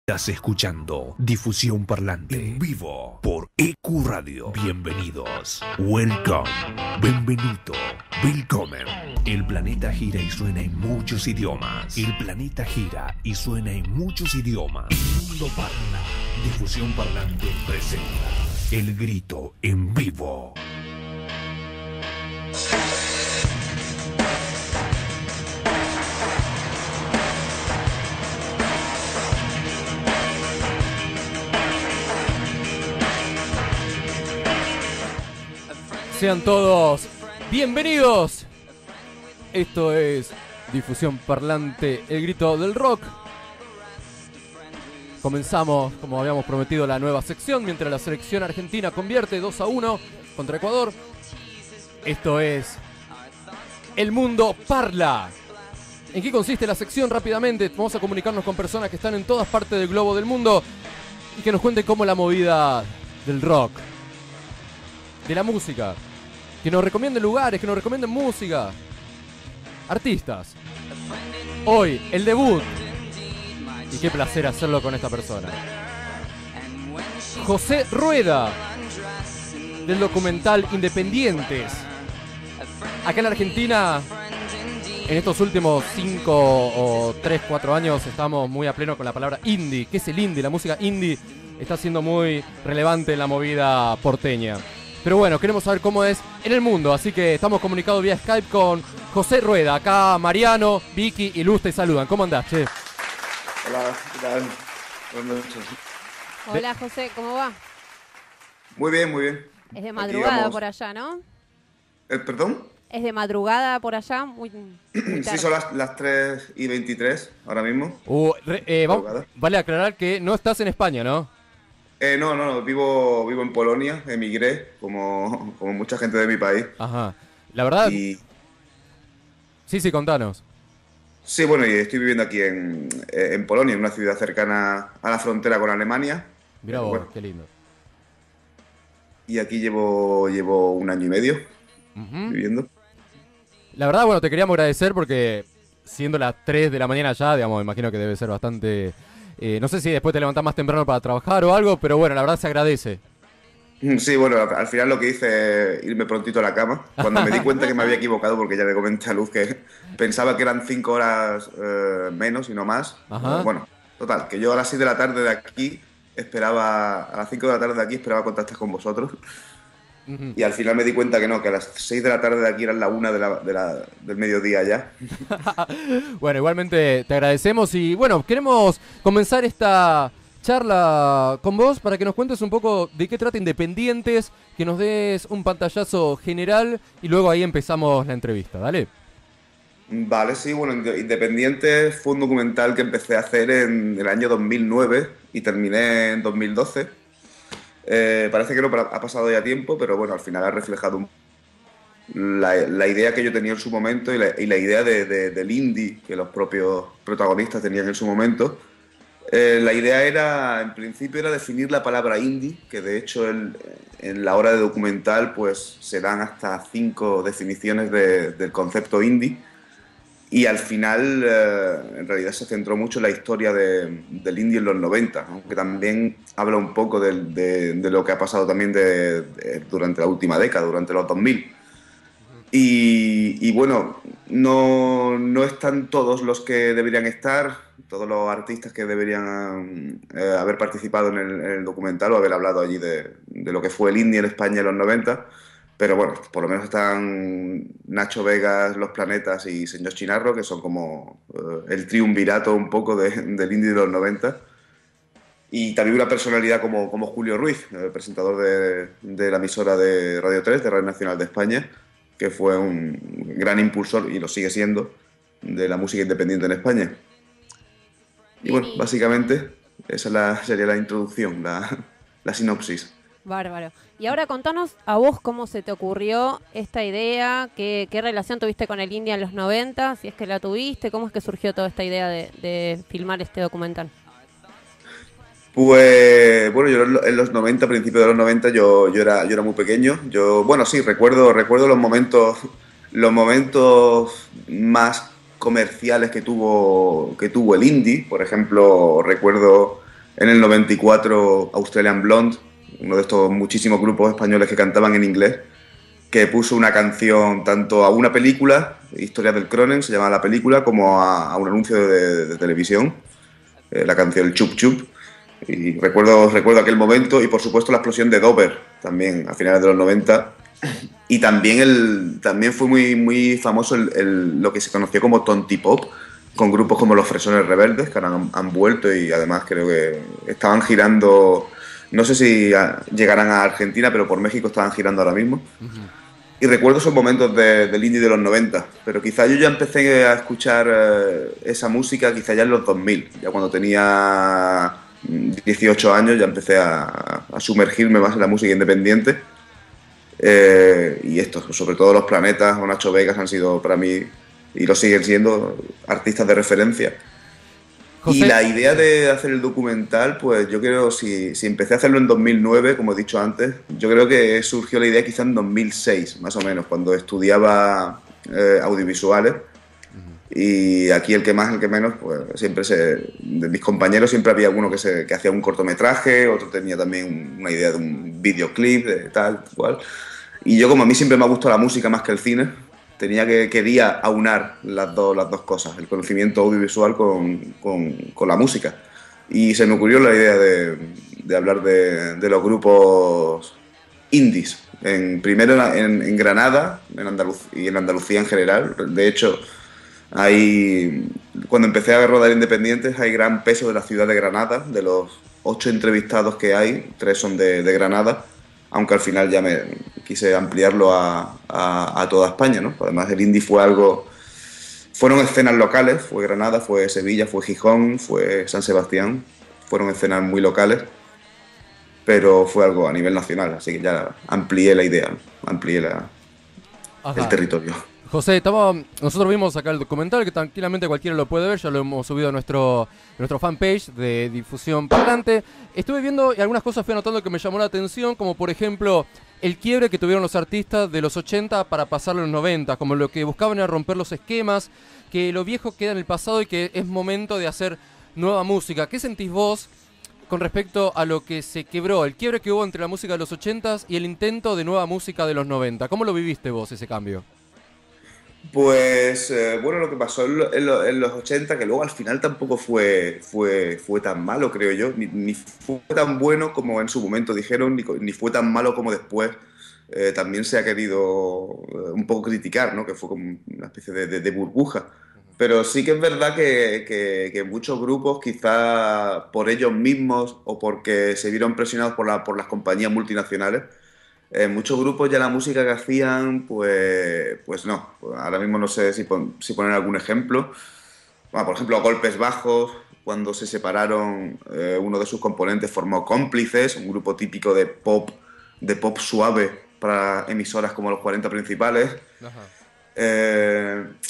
Estás escuchando Difusión Parlante en vivo por EQ Radio. Bienvenidos. Welcome. Benvenuto. Willkommen. El planeta gira y suena en muchos idiomas. El planeta gira y suena en muchos idiomas. El mundo parla. Difusión Parlante presenta El Grito en vivo. Sean todos bienvenidos. Esto es Difusión Parlante, el grito del rock. Comenzamos, como habíamos prometido, la nueva sección mientras la selección argentina convierte 2-1 contra Ecuador. Esto es El Mundo Parla. ¿En qué consiste la sección? Rápidamente vamos a comunicarnos con personas que están en todas partes del globo del mundo y que nos cuenten cómo la movida del rock, de la música, que nos recomienden lugares, que nos recomienden música, artistas. Hoy, el debut. Y qué placer hacerlo con esta persona. José Rueda, del documental Independientes. Acá en la Argentina, en estos últimos 5 o 3, 4 años, estamos muy a pleno con la palabra indie. ¿Qué es el indie? La música indie está siendo muy relevante en la movida porteña. Pero bueno, queremos saber cómo es en el mundo, así que estamos comunicados vía Skype con José Rueda. Acá Mariano, Vicky y Luz te saludan. ¿Cómo andás, che? Hola, ¿qué tal? Buenas noches. Hola, José, ¿cómo va? Muy bien, muy bien. Es de madrugada vamos. por allá, ¿no? ¿Perdón? Es de madrugada por allá, muy Sí, tarde. son las 3:23 ahora mismo. Vale aclarar que no estás en España, ¿no? No, vivo en Polonia, emigré, como mucha gente de mi país. Ajá. La verdad... Y Sí, contanos. sí, bueno, y estoy viviendo aquí en Polonia, en una ciudad cercana a la frontera con Alemania. Mirá vos, Bueno, qué lindo. y aquí llevo 1 año y medio viviendo. La verdad, bueno, te queríamos agradecer porque siendo las 3 de la mañana ya, digamos, me imagino que debe ser bastante... no sé si después te levantás más temprano para trabajar o algo, pero bueno, la verdad se agradece. Sí, bueno, al final lo que hice es irme prontito a la cama. Cuando me di cuenta que me había equivocado, porque ya le comenté a Luz que pensaba que eran 5 horas menos y no más. Ajá. Bueno, total, que yo a las 6 de la tarde de aquí esperaba, a las 5 de la tarde de aquí esperaba contactar con vosotros. Y al final me di cuenta que no, que a las 6 de la tarde de aquí eran la 1 del mediodía ya. Bueno, igualmente te agradecemos y bueno, queremos comenzar esta charla con vos para que nos cuentes un poco de qué trata Independientes, que nos des un pantallazo general y luego ahí empezamos la entrevista, ¿dale? Vale, sí, bueno, Independiente fue un documental que empecé a hacer en el año 2009 y terminé en 2012. Parece que no ha pasado ya tiempo, pero bueno, al final ha reflejado la idea que yo tenía en su momento y la idea del indie que los propios protagonistas tenían en su momento. La idea era, en principio, era definir la palabra indie, que de hecho en la hora de documental pues se dan hasta 5 definiciones del concepto indie. Y al final, en realidad se centró mucho en la historia del indie en los 90, aunque también habla un poco de lo que ha pasado también durante la última década, durante los 2000. Y bueno, no están todos los que deberían estar, todos los artistas que deberían haber participado en el documental o haber hablado allí de lo que fue el indie en España en los 90. Pero bueno, por lo menos están Nacho Vegas, Los Planetas y Señor Chinarro, que son como el triunvirato un poco del indie de los 90. Y también una personalidad como Julio Ruiz, el presentador de la emisora de Radio 3, de Radio Nacional de España, que fue un gran impulsor, y lo sigue siendo, de la música independiente en España. Y bueno, básicamente esa sería la introducción, la sinopsis. Bárbaro. Y ahora contanos a vos cómo se te ocurrió esta idea, qué relación tuviste con el indie en los 90, si es que la tuviste, cómo es que surgió toda esta idea de filmar este documental. Pues bueno, yo en los 90, a principios de los 90, yo era muy pequeño. Bueno, sí, recuerdo los momentos más comerciales que tuvo el indie. Por ejemplo, recuerdo en el 94 Australian Blonde, uno de estos muchísimos grupos españoles que cantaban en inglés, que puso una canción tanto a una película, Historias del Cronen, se llama la película, como a un anuncio de televisión, la canción Chup Chup. Y recuerdo aquel momento y por supuesto la explosión de Dover, también a finales de los 90. Y también fue muy famoso lo que se conoció como Tontipop, con grupos como los Fresones Rebeldes, que ahora han vuelto y además creo que estaban girando, no sé si llegarán a Argentina, pero por México estaban girando ahora mismo. Y recuerdo esos momentos del indie de los 90, pero quizá yo ya empecé a escuchar esa música quizá ya en los 2000, ya cuando tenía 18 años ya empecé a sumergirme más en la música independiente. Y esto, sobre todo Los Planetas o Nacho Vegas han sido para mí, y lo siguen siendo, artistas de referencia. José. Y la idea de hacer el documental, pues yo creo, si empecé a hacerlo en 2009, como he dicho antes, yo creo que surgió la idea quizá en 2006, más o menos, cuando estudiaba audiovisuales. Y aquí el que más, el que menos, pues siempre de mis compañeros siempre había uno que hacía un cortometraje, otro tenía también una idea de un videoclip, de tal, cual. Y yo, como a mí siempre me ha gustado la música más que el cine, quería aunar las dos cosas, el conocimiento audiovisual con la música. Y se me ocurrió la idea de hablar de los grupos indies, primero en Granada y en Andalucía en general. De hecho, cuando empecé a rodar independientes, hay gran peso de la ciudad de Granada. De los 8 entrevistados que hay, 3 son de Granada, aunque al final ya me quise ampliarlo a toda España, ¿no? Además, el indie fueron escenas locales, fue Granada, fue Sevilla, fue Gijón, fue San Sebastián, fueron escenas muy locales, pero fue algo a nivel nacional, así que ya amplié la idea, amplié el territorio. José, nosotros vimos acá el documental, que tranquilamente cualquiera lo puede ver, ya lo hemos subido a nuestro fanpage de Difusión Parlante. Estuve viendo y algunas cosas fui anotando que me llamó la atención, como por ejemplo el quiebre que tuvieron los artistas de los 80 para pasarlo a los 90, como lo que buscaban era romper los esquemas, que lo viejo queda en el pasado y que es momento de hacer nueva música. ¿Qué sentís vos con respecto a lo que se quebró, el quiebre que hubo entre la música de los 80 y el intento de nueva música de los 90? ¿Cómo lo viviste vos ese cambio? Pues bueno, lo que pasó en los 80, que luego al final tampoco fue tan malo, creo yo, ni fue tan bueno como en su momento dijeron, ni fue tan malo como después también se ha querido un poco criticar, ¿no? Que fue como una especie de burbuja. Pero sí que es verdad que muchos grupos, quizá por ellos mismos o porque se vieron presionados por las compañías multinacionales, muchos grupos ya la música que hacían, pues no. Ahora mismo no sé si poner algún ejemplo. Bueno, por ejemplo, Golpes Bajos, cuando se separaron, uno de sus componentes formó Cómplices, un grupo típico de pop suave para emisoras como los 40 Principales.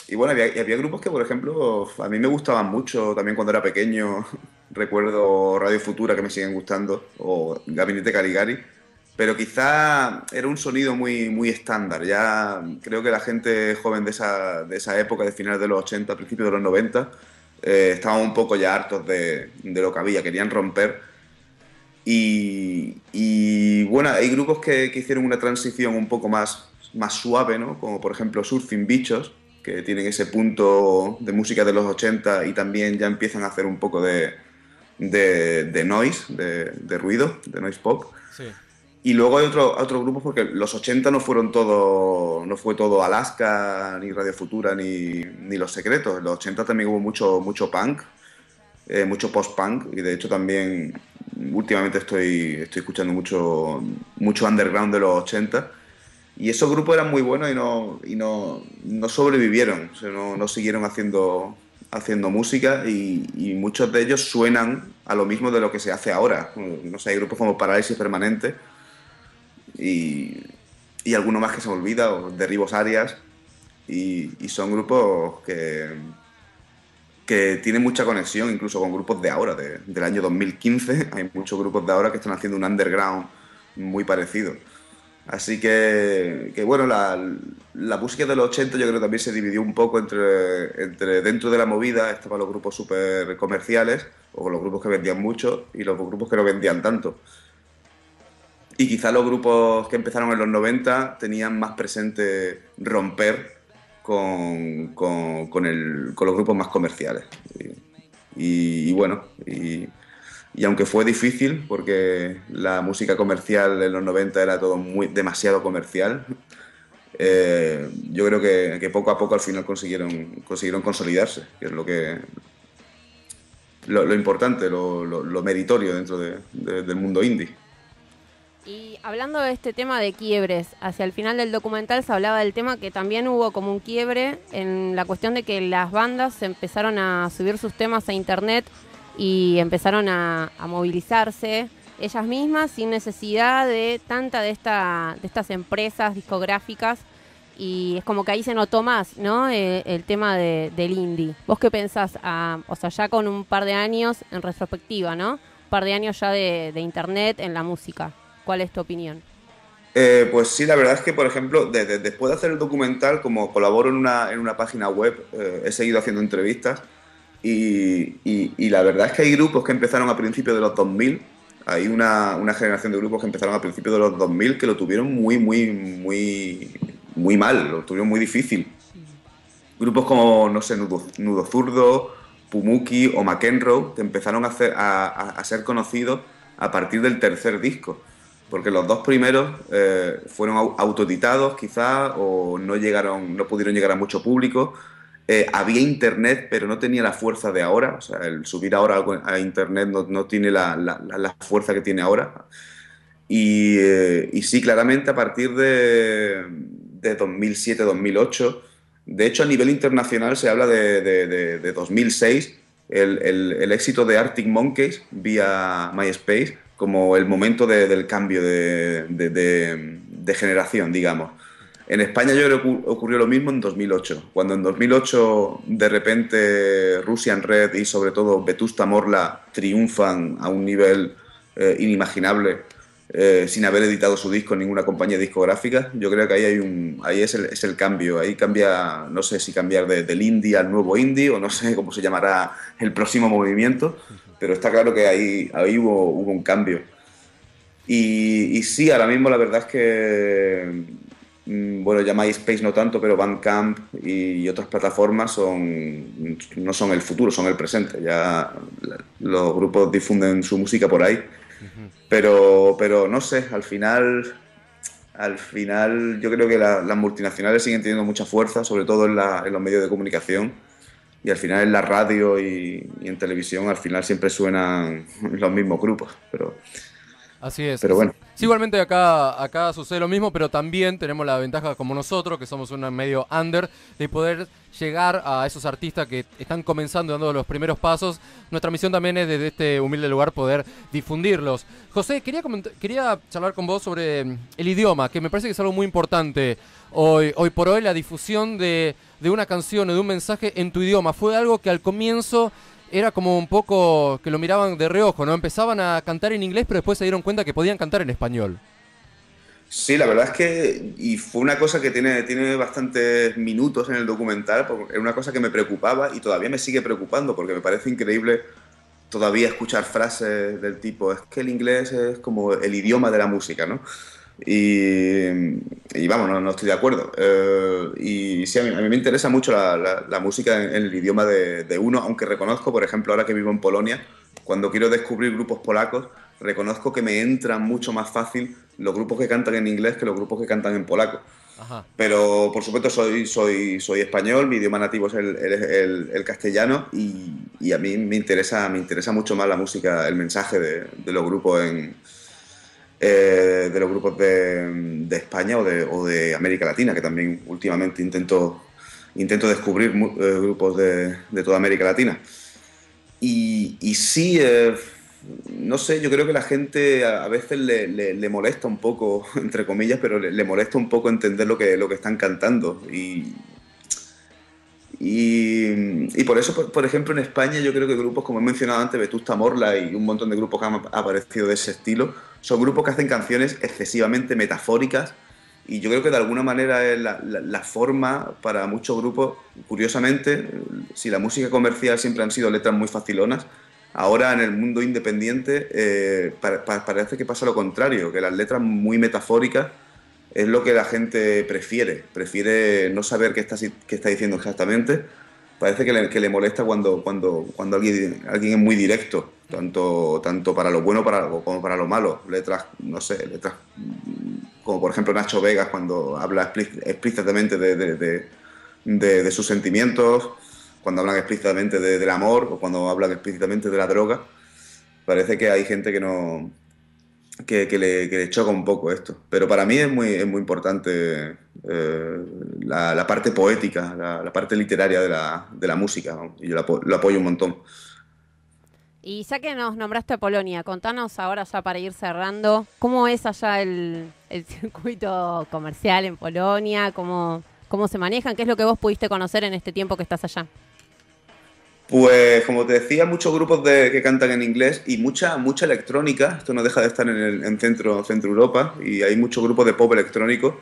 Y bueno, había grupos que, por ejemplo, a mí me gustaban mucho también cuando era pequeño. Recuerdo Radio Futura, que me siguen gustando, o Gabinete Caligari. Pero quizá era un sonido muy estándar. Ya creo que la gente joven de esa época, de finales de los 80, principios de los 90, estaban un poco ya hartos de lo que había, querían romper. Y bueno, hay grupos que hicieron una transición un poco más suave, ¿no? Como por ejemplo Surfing Bichos, que tienen ese punto de música de los 80 y también ya empiezan a hacer un poco de noise, de ruido, de noise pop. Sí. Y luego hay otros grupos, porque los 80 no fue todo Alaska, ni Radio Futura, ni Los Secretos. En los 80 también hubo mucho punk, mucho post-punk, y de hecho también últimamente estoy escuchando mucho underground de los 80. Y esos grupos eran muy buenos y no sobrevivieron, o sea, no siguieron haciendo música, y muchos de ellos suenan a lo mismo de lo que se hace ahora. No sé, hay grupos como Parálisis Permanente y alguno más que se me olvida, o Derribos Arias, y son grupos que tienen mucha conexión incluso con grupos de ahora, del año 2015. Hay muchos grupos de ahora que están haciendo un underground muy parecido. Así que bueno, la música de los 80 yo creo que también se dividió un poco entre dentro de la movida estaban los grupos súper comerciales, o los grupos que vendían mucho, y los grupos que no vendían tanto. Y quizás los grupos que empezaron en los 90 tenían más presente romper con los grupos más comerciales. Y bueno, y aunque fue difícil, porque la música comercial en los 90 era todo demasiado comercial, yo creo que poco a poco al final consiguieron consolidarse, que es lo importante, lo meritorio dentro del mundo indie. Y hablando de este tema de quiebres, hacia el final del documental se hablaba del tema que también hubo como un quiebre en la cuestión de que las bandas se empezaron a subir sus temas a internet y empezaron a movilizarse ellas mismas sin necesidad de tanta de estas empresas discográficas, y es como que ahí se notó más, ¿no? El tema del indie. ¿Vos qué pensás? O sea, ya con un par de años en retrospectiva, ¿no? Un par de años ya de internet en la música. ¿Cuál es tu opinión? Pues sí, la verdad es que, por ejemplo, después de hacer el documental, como colaboro en una página web, he seguido haciendo entrevistas y la verdad es que hay grupos que empezaron a principios de los 2000, hay una generación de grupos que empezaron a principios de los 2000 que lo tuvieron muy mal, lo tuvieron muy difícil. Grupos como, no sé, Nudo Zurdo, Pumuki o McEnroe, que empezaron a ser conocidos a partir del tercer disco. Porque los dos primeros fueron autoeditados quizás, o no pudieron llegar a mucho público. Había internet, pero no tenía la fuerza de ahora. O sea, el subir ahora algo a internet no tiene la fuerza que tiene ahora. Y sí, claramente a partir de 2007-2008, de hecho a nivel internacional se habla de 2006, el éxito de Arctic Monkeys vía MySpace, como el momento del cambio de generación, digamos. En España yo creo que ocurrió lo mismo en 2008, cuando en 2008 de repente Russian Red y sobre todo Vetusta Morla triunfan a un nivel inimaginable, sin haber editado su disco en ninguna compañía discográfica. Yo creo que ahí es el cambio, ahí cambia, no sé si cambiar del indie al nuevo indie, o no sé cómo se llamará el próximo movimiento, pero está claro que ahí hubo un cambio. Y sí, ahora mismo la verdad es que, bueno, ya MySpace no tanto, pero Bandcamp y otras plataformas no son el futuro, son el presente. Ya los grupos difunden su música por ahí. Pero no sé, al final yo creo que las multinacionales siguen teniendo mucha fuerza, sobre todo en los medios de comunicación. Y al final en la radio y en televisión al final siempre suenan los mismos grupos, Así es. Pero bueno. Sí, igualmente acá sucede lo mismo, pero también tenemos la ventaja, como nosotros, que somos un medio under, de poder llegar a esos artistas que están comenzando, dando los primeros pasos. Nuestra misión también es desde este humilde lugar poder difundirlos. José, quería charlar con vos sobre el idioma, que me parece que es algo muy importante hoy por hoy, la difusión de una canción o de un mensaje en tu idioma. Fue algo que al comienzo era como un poco que lo miraban de reojo, ¿no? Empezaban a cantar en inglés, pero después se dieron cuenta que podían cantar en español. Sí, la verdad es que, y fue una cosa que tiene bastantes minutos en el documental, porque era una cosa que me preocupaba y todavía me sigue preocupando, porque me parece increíble todavía escuchar frases del tipo, es que el inglés es como el idioma de la música, ¿no? Y vamos, no estoy de acuerdo. Y sí, a mí me interesa mucho la música en el idioma de uno, aunque reconozco, por ejemplo, ahora que vivo en Polonia, cuando quiero descubrir grupos polacos, reconozco que me entran mucho más fácil los grupos que cantan en inglés que los grupos que cantan en polaco. Ajá. Pero por supuesto soy español, mi idioma nativo es el castellano, y a mí me interesa mucho más la música, el mensaje de los grupos de España o de América Latina, que también últimamente intento descubrir grupos de toda América Latina. Y sí, no sé, yo creo que la gente a veces le molesta un poco, entre comillas, pero le molesta un poco entender lo que están cantando. Y Y por eso, por ejemplo, en España yo creo que grupos, como he mencionado antes, Vetusta Morla y un montón de grupos que han aparecido de ese estilo, son grupos que hacen canciones excesivamente metafóricas y yo creo que de alguna manera es la forma para muchos grupos, curiosamente, si la música comercial siempre han sido letras muy facilonas, ahora en el mundo independiente parece que pasa lo contrario, que las letras muy metafóricas es lo que la gente prefiere no saber qué está diciendo exactamente. Parece que le molesta cuando alguien es muy directo, tanto para lo bueno como para lo malo. Letras, no sé, letras como por ejemplo Nacho Vegas cuando habla explícitamente de sus sentimientos, cuando hablan explícitamente del amor o cuando hablan explícitamente de la droga. Parece que hay gente que no... que le choca un poco esto. Pero para mí es muy importante la parte poética, la parte literaria de la música, ¿no? Y yo lo apoyo un montón. Y ya que nos nombraste a Polonia, contanos ahora ya para ir cerrando, ¿cómo es allá el circuito comercial en Polonia? ¿Cómo se manejan? ¿Qué es lo que vos pudiste conocer en este tiempo que estás allá? Pues como te decía, muchos grupos que cantan en inglés y mucha electrónica. Esto no deja de estar en Centro Europa y hay muchos grupos de pop electrónico.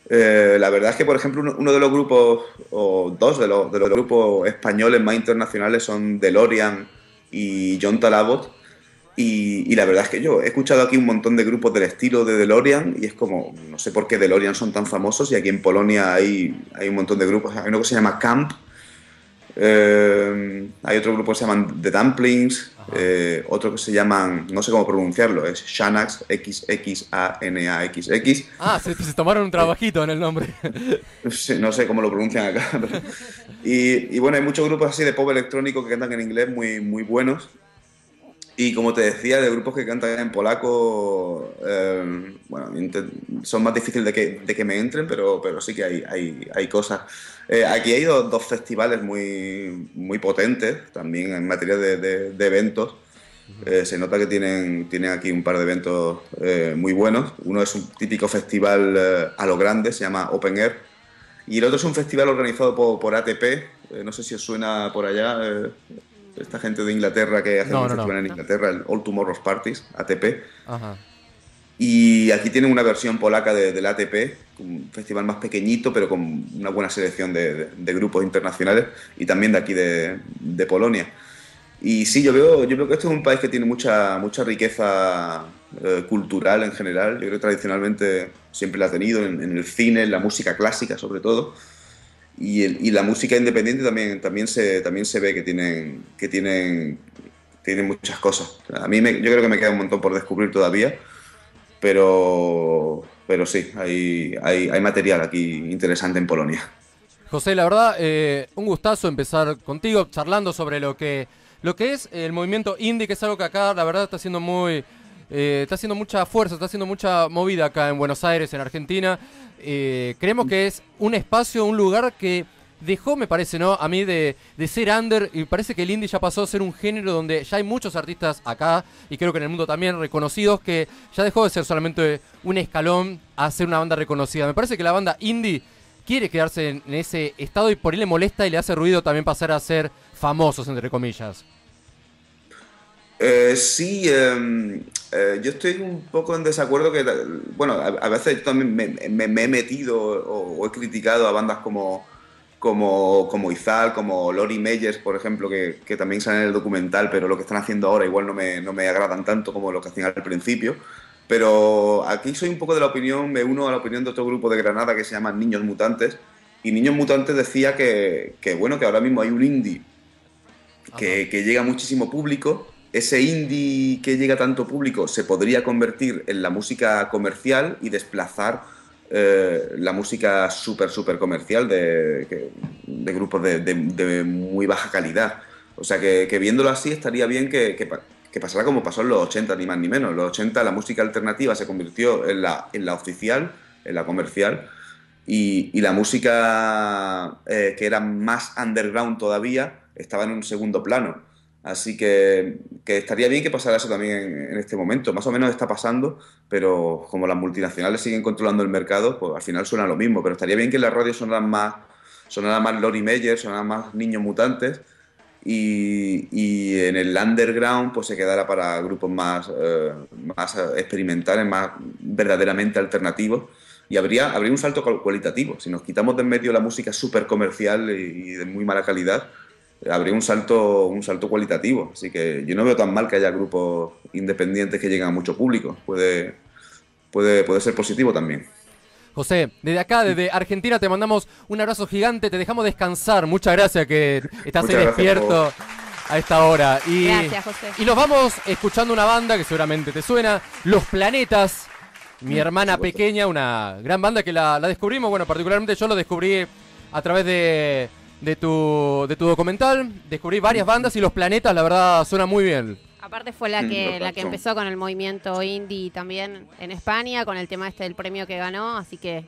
La verdad es que, por ejemplo, uno de los grupos, o dos de los grupos españoles más internacionales son DeLorean y John Talabot. Y la verdad es que yo he escuchado aquí un montón de grupos del estilo de DeLorean y es como, no sé por qué DeLorean son tan famosos y aquí en Polonia hay un montón de grupos. Hay uno que se llama Camp. Hay otro grupo que se llaman The Dumplings, otro que se llaman, no sé cómo pronunciarlo, es Xanax, XXANAXX. Ah, se tomaron un trabajito en el nombre. No sé cómo lo pronuncian acá. Y bueno, hay muchos grupos así de pop electrónico que cantan en inglés muy buenos. Y como te decía, de grupos que cantan en polaco, bueno, son más difíciles de que me entren, pero sí que hay cosas. Aquí hay dos festivales muy potentes, también en materia de eventos. Se nota que tienen aquí un par de eventos muy buenos. Uno es un típico festival a lo grande, se llama Open Air. Y el otro es un festival organizado por ATP, no sé si os suena por allá. Esta gente de Inglaterra que hace un festival en Inglaterra, el All Tomorrow's Parties, ATP. Ajá. Y aquí tienen una versión polaca del ATP, un festival más pequeñito, pero con una buena selección de grupos internacionales y también de aquí de Polonia. Y sí, yo veo que esto es un país que tiene mucha riqueza cultural en general. Yo creo que tradicionalmente siempre la ha tenido en el cine, en la música clásica sobre todo. Y la música independiente también se ve que tienen muchas cosas. A mí yo creo que me queda un montón por descubrir todavía, pero sí, hay material aquí interesante en Polonia. José, la verdad, un gustazo empezar contigo charlando sobre lo que es el movimiento indie, que es algo que acá la verdad está haciendo mucha fuerza, está haciendo mucha movida acá en Buenos Aires, en Argentina. Creemos que es un espacio, un lugar que dejó, me parece, ¿no? A mí de ser under, y parece que el indie ya pasó a ser un género donde ya hay muchos artistas acá, y creo que en el mundo también reconocidos, que ya dejó de ser solamente un escalón a ser una banda reconocida. Me parece que la banda indie quiere quedarse en ese estado y por ahí le molesta y le hace ruido también pasar a ser famosos, entre comillas. Sí, yo estoy un poco en desacuerdo que, bueno, a veces yo también me he metido o he criticado a bandas como Izal, como Lori Meyers, por ejemplo, que también salen en el documental, pero lo que están haciendo ahora igual no me agradan tanto como lo que hacían al principio. Pero aquí soy un poco de la opinión, me uno a la opinión de otro grupo de Granada que se llama Niños Mutantes, y Niños Mutantes decía que bueno, que ahora mismo hay un indie que llega a muchísimo público. Ese indie que llega a tanto público se podría convertir en la música comercial y desplazar la música súper comercial de grupos de muy baja calidad. O sea que viéndolo así estaría bien que pasara como pasó en los 80, ni más ni menos. En los 80 la música alternativa se convirtió en la oficial, en la comercial, y la música que era más underground todavía estaba en un segundo plano. Así que estaría bien que pasara eso también en este momento. Más o menos está pasando, pero como las multinacionales siguen controlando el mercado, pues al final suena lo mismo. Pero estaría bien que las radios sonaran más sonara más Lori Meyer, sonara más Niños Mutantes, y en el underground pues se quedara para grupos más experimentales, más verdaderamente alternativos, y habría un salto cualitativo. Si nos quitamos de en medio la música súper comercial y de muy mala calidad, habría un salto cualitativo. Así que yo no veo tan mal que haya grupos independientes que lleguen a mucho público. Puede ser positivo también. José, desde acá, desde Argentina, te mandamos un abrazo gigante, te dejamos descansar. Muchas gracias que estás ahí despierto a esta hora. Gracias, José. Y nos vamos escuchando una banda que seguramente te suena, Los Planetas, mi hermana pequeña, una gran banda que la descubrimos. Bueno, particularmente yo lo descubrí a través de tu documental. Descubrí varias bandas y Los Planetas, la verdad, suena muy bien. Aparte fue la que empezó con el movimiento indie también en España, con el tema del premio que ganó, así que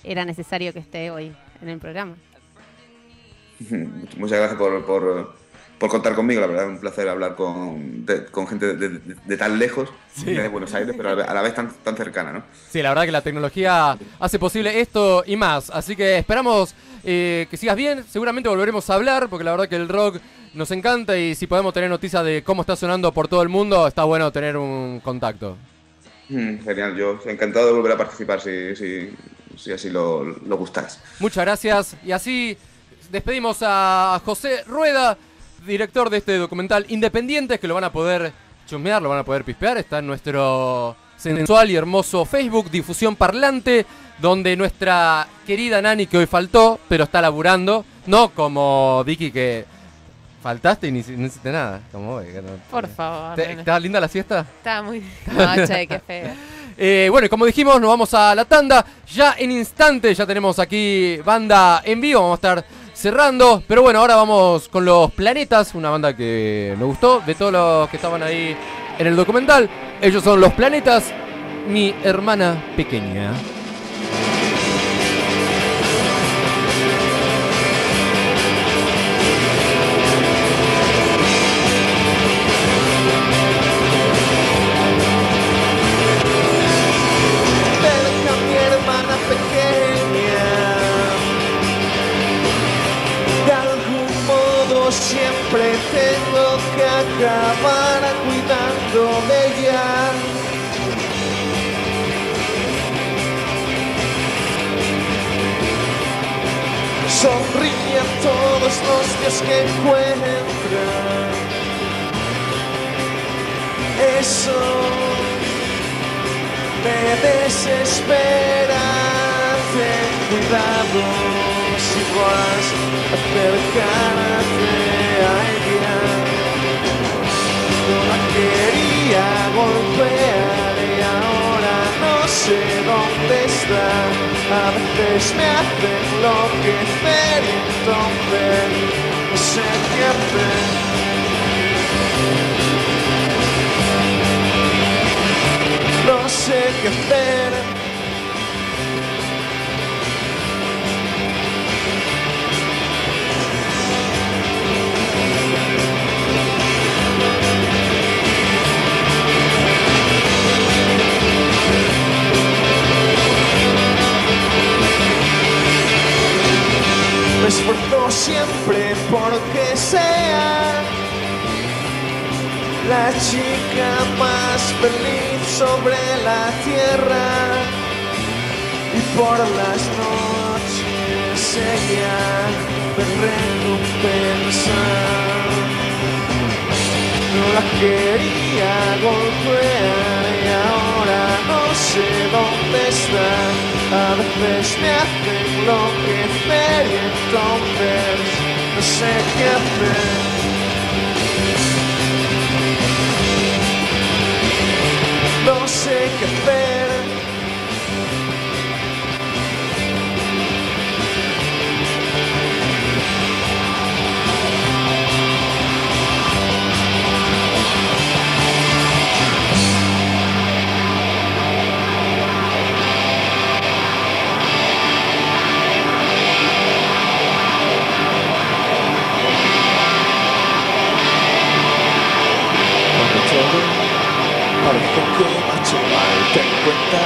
era necesario que esté hoy en el programa. Muchas gracias por contar conmigo, la verdad es un placer hablar con gente de tan lejos, sí, de Buenos Aires, pero a la vez tan cercana, ¿no? Sí, la verdad que la tecnología hace posible esto y más, así que esperamos que sigas bien, seguramente volveremos a hablar, porque la verdad que el rock nos encanta y si podemos tener noticias de cómo está sonando por todo el mundo, está bueno tener un contacto. Genial, yo encantado de volver a participar si así lo gustáis. Muchas gracias, y así despedimos a José Rueda, director de este documental Independientes, que lo van a poder chusmear, lo van a poder pispear, está en nuestro sensual y hermoso Facebook, Difusión Parlante, donde nuestra querida Nani, que hoy faltó, pero está laburando, no como Vicky que faltaste y no hiciste nada, como hoy. Por favor. ¿Está linda la siesta? Está muy... No, che, qué feo. Bueno, y como dijimos, nos vamos a la tanda. Ya en instantes ya tenemos aquí banda en vivo, vamos a estar cerrando. Pero bueno, ahora vamos con Los Planetas, una banda que nos gustó, de todos los que estaban ahí en el documental. Ellos son Los Planetas, mi hermana pequeña. Siempre tengo que acabar cuidando de ella. Sonríe a todos los días que encuentran. Eso me desespera. Ten cuidado si vas a acercarte a ella. No la quería golpear y ahora no sé dónde está. A veces me hace enloquecer y entonces no sé qué hacer. No sé qué hacer. Me esfuerzo siempre porque sea la chica más feliz sobre la tierra, y por las noches ella me recompensa. No la quería golpear y ahora no sé dónde está. A veces me hace enloquecer y entonces no sé qué hacer. No sé qué hacer. Parece que marcho mal, ten en cuenta,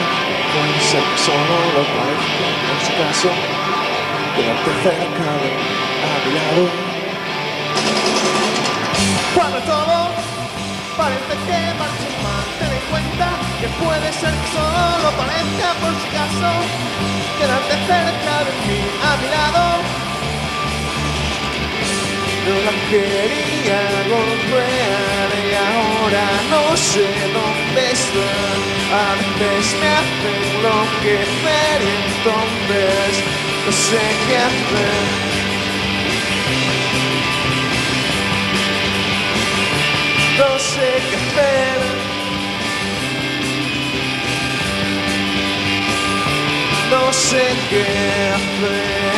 puede ser solo lo parezco, en su caso quédate cerca de a mi lado. Cuando todo parece que marcha mal, ten en cuenta que puede ser que solo parezca por si acaso. Quédate cerca de mí, a mi lado. Yo la quería golpear y ahora no sé dónde está. A veces me hacen enloquecer y entonces no sé qué hacer. No sé qué hacer. No sé qué hacer.